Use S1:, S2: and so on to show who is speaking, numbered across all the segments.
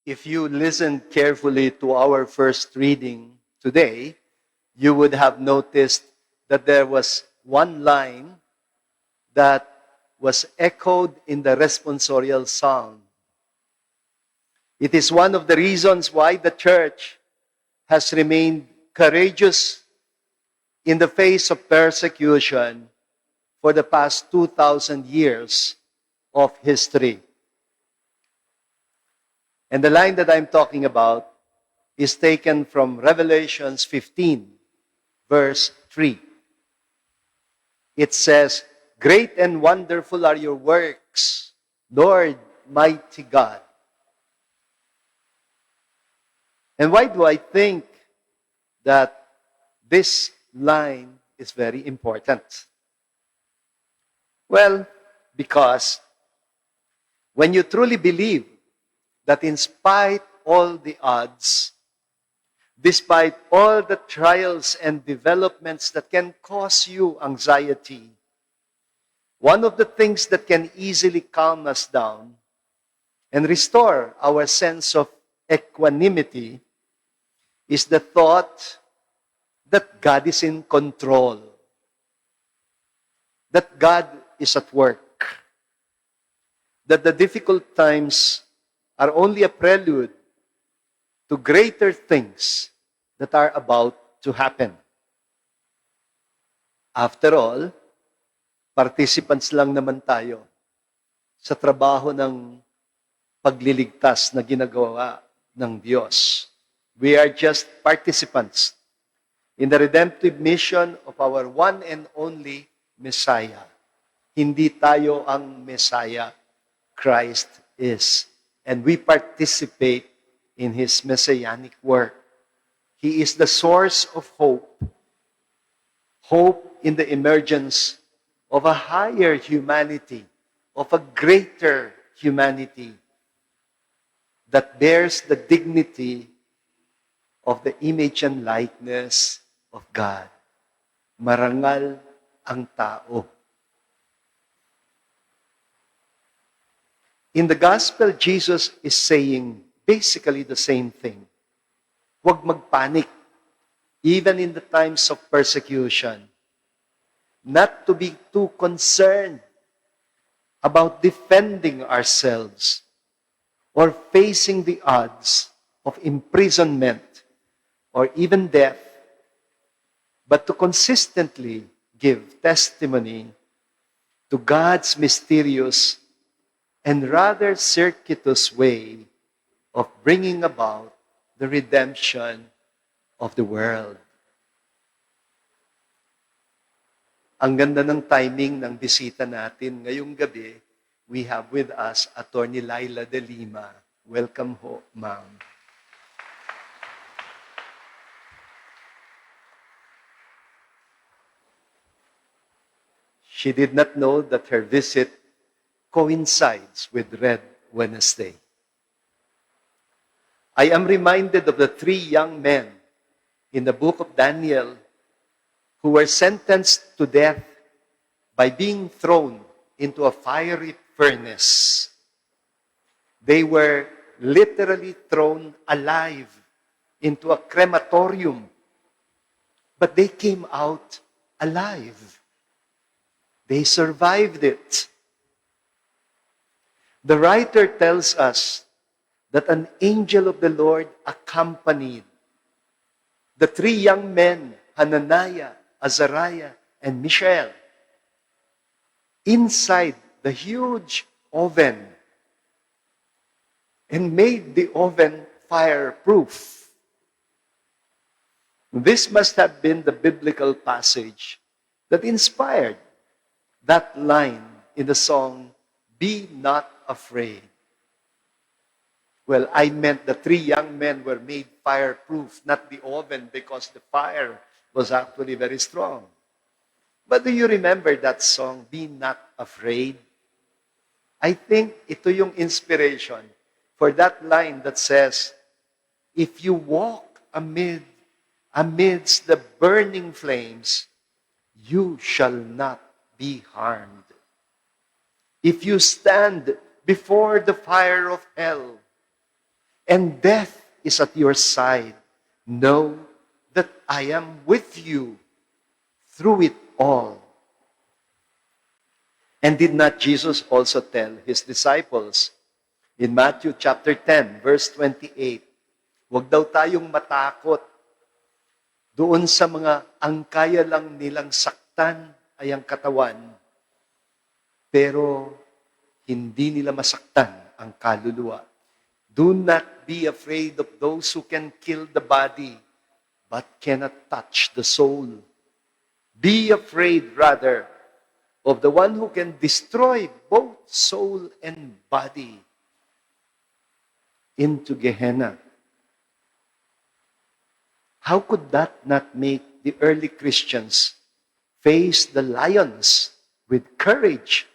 S1: If you listened carefully to our first reading today, you would have noticed that there was one line that was echoed in the responsorial psalm. It is one of the reasons why the church has remained courageous in the face of persecution for the past 2,000 years of history. And the line that I'm talking about is taken from Revelations 15, verse 3. It says, "Great and wonderful are your works, Lord, mighty God." And why do I think that this line is very important? Well, because when you truly believe that in spite all the odds, despite all the trials and developments that can cause you anxiety, one of the things that can easily calm us down and restore our sense of equanimity is the thought that God is in control, that God is at work, that the difficult times are only a prelude to greater things that are about to happen. After all, participants lang naman tayo sa trabaho ng pagliligtas na ginagawa ng Diyos. We are just participants in the redemptive mission of our one and only Messiah. Hindi tayo ang Messiah. Christ is. And we participate in His messianic work. He is the source of hope. Hope in the emergence of a higher humanity, of a greater humanity that bears the dignity of the image and likeness of God. Marangal ang tao. In the gospel, Jesus is saying basically the same thing. Huwag magpanik, even in the times of persecution. Not to be too concerned about defending ourselves or facing the odds of imprisonment or even death, but to consistently give testimony to God's mysterious and rather circuitous way of bringing about the redemption of the world. Ang ganda ng timing ng bisita natin ngayong gabi. We have with us Attorney Laila De Lima. Welcome ho, ma'am. She did not know that her visit coincides with Red Wednesday. I am reminded of the 3 young men in the book of Daniel who were sentenced to death by being thrown into a fiery furnace. They were literally thrown alive into a crematorium, but they came out alive. They survived it. The writer tells us that an angel of the Lord accompanied the 3 young men, Hananiah, Azariah, and Mishael, inside the huge oven and made the oven fireproof. This must have been the biblical passage that inspired that line in the song, "Be not afraid." Well, I meant the 3 young men were made fireproof, not the oven, because the fire was actually very strong. But do you remember that song, "Be Not Afraid"? I think ito yung inspiration for that line that says, if you walk amidst the burning flames, you shall not be harmed. If you stand before the fire of hell, and death is at your side, know that I am with you through it all. And did not Jesus also tell his disciples in Matthew chapter 10, verse 28, huwag daw tayong matakot doon sa mga ang kaya lang nilang saktan ay ang katawan, pero hindi nila masaktan ang kaluluwa. Do not be afraid of those who can kill the body, but cannot touch the soul. Be afraid, rather, of the one who can destroy both soul and body into Gehenna. How could that not make the early Christians face the lions with courage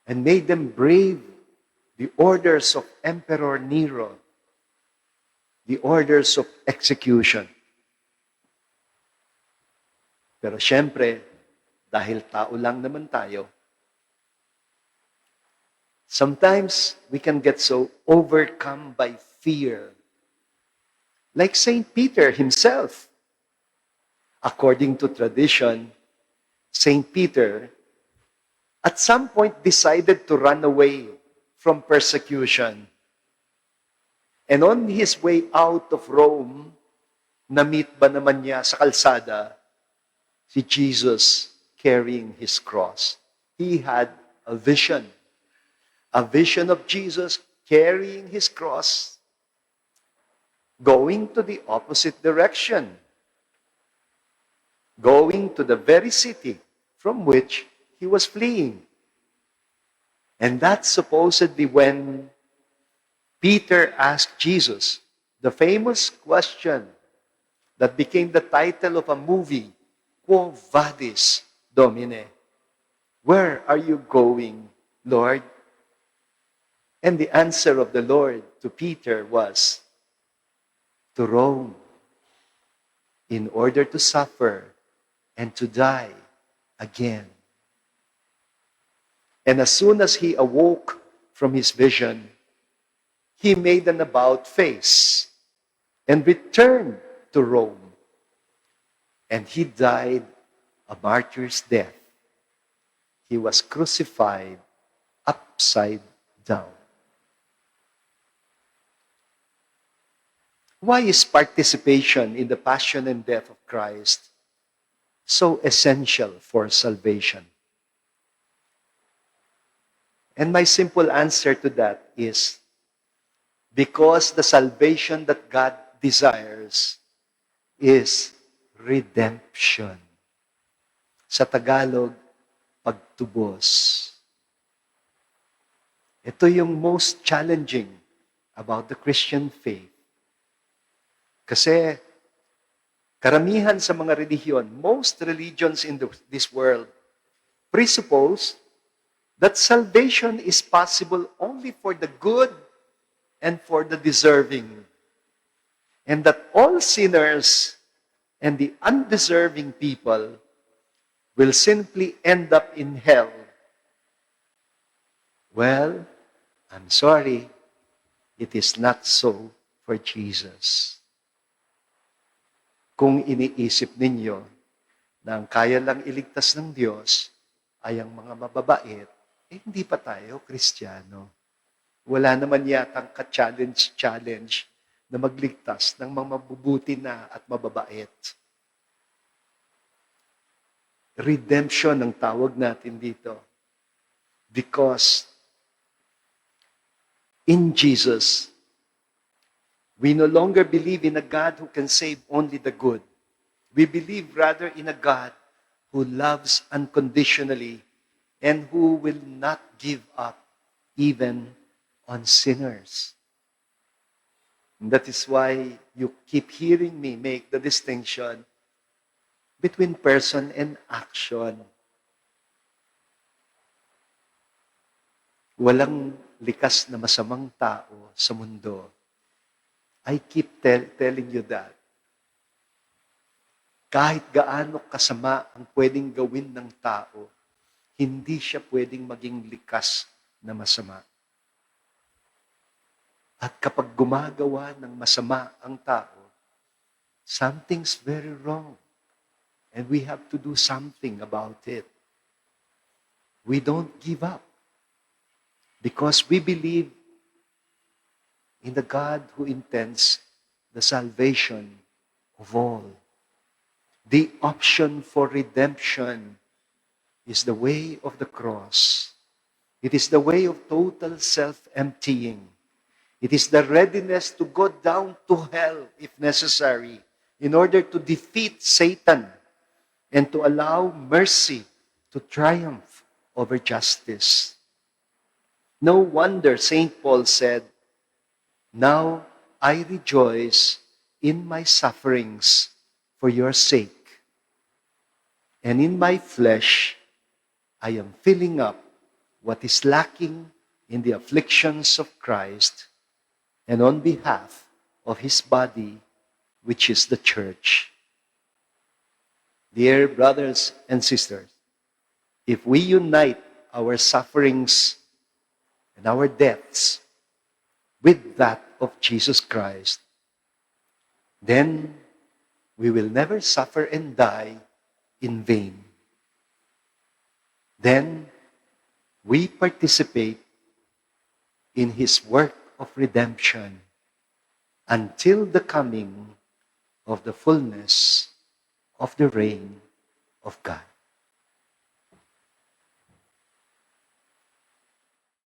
S1: and made them brave the orders of Emperor Nero, the orders of execution? Pero syempre, dahil tao lang naman tayo, sometimes we can get so overcome by fear. Like Saint Peter himself. According to tradition, Saint Peter at some point decided to run away from persecution. And on his way out of Rome, na-meet ba naman niya sa kalsada si Jesus carrying his cross. He had a vision of Jesus carrying his cross, going to the opposite direction, going to the very city from which he was fleeing. And that's supposedly when Peter asked Jesus the famous question that became the title of a movie, Quo Vadis, Domine? Where are you going, Lord? And the answer of the Lord to Peter was, to Rome, in order to suffer and to die again. And as soon as he awoke from his vision, he made an about face and returned to Rome. And he died a martyr's death. He was crucified upside down. Why is participation in the passion and death of Christ so essential for salvation? And my simple answer to that is, because the salvation that God desires is redemption. Sa Tagalog, pagtubos. Ito yung most challenging about the Christian faith. Kasi karamihan sa mga relihiyon, most religions in this world presuppose that salvation is possible only for the good and for the deserving. And that all sinners and the undeserving people will simply end up in hell. Well, I'm sorry, it is not so for Jesus. Kung iniisip ninyo na ang kaya lang iligtas ng Diyos ay ang mga mababait, hindi pa tayo Kristiyano. Wala naman yatang ka-challenge na magligtas ng mga mabubuti na at mababait. Redemption ang tawag natin dito. Because in Jesus, we no longer believe in a God who can save only the good. We believe rather in a God who loves unconditionally and who will not give up even on sinners. And that is why you keep hearing me make the distinction between person and action. Walang likas na masamang tao sa mundo. I keep telling you that. Kahit gaano kasama ang pwedeng gawin ng tao, hindi siya pwedeng maging likas na masama. At kapag gumagawa ng masama ang tao, something's very wrong. And we have to do something about it. We don't give up because we believe in the God who intends the salvation of all. The option for redemption is the way of the cross. It is the way of total self-emptying. It is the readiness to go down to hell if necessary in order to defeat Satan and to allow mercy to triumph over justice. No wonder St. Paul said, "Now I rejoice in my sufferings for your sake. And in my flesh, I am filling up what is lacking in the afflictions of Christ and on behalf of his body, which is the church." Dear brothers and sisters, if we unite our sufferings and our deaths with that of Jesus Christ, then we will never suffer and die in vain. Then we participate in his work of redemption until the coming of the fullness of the reign of God.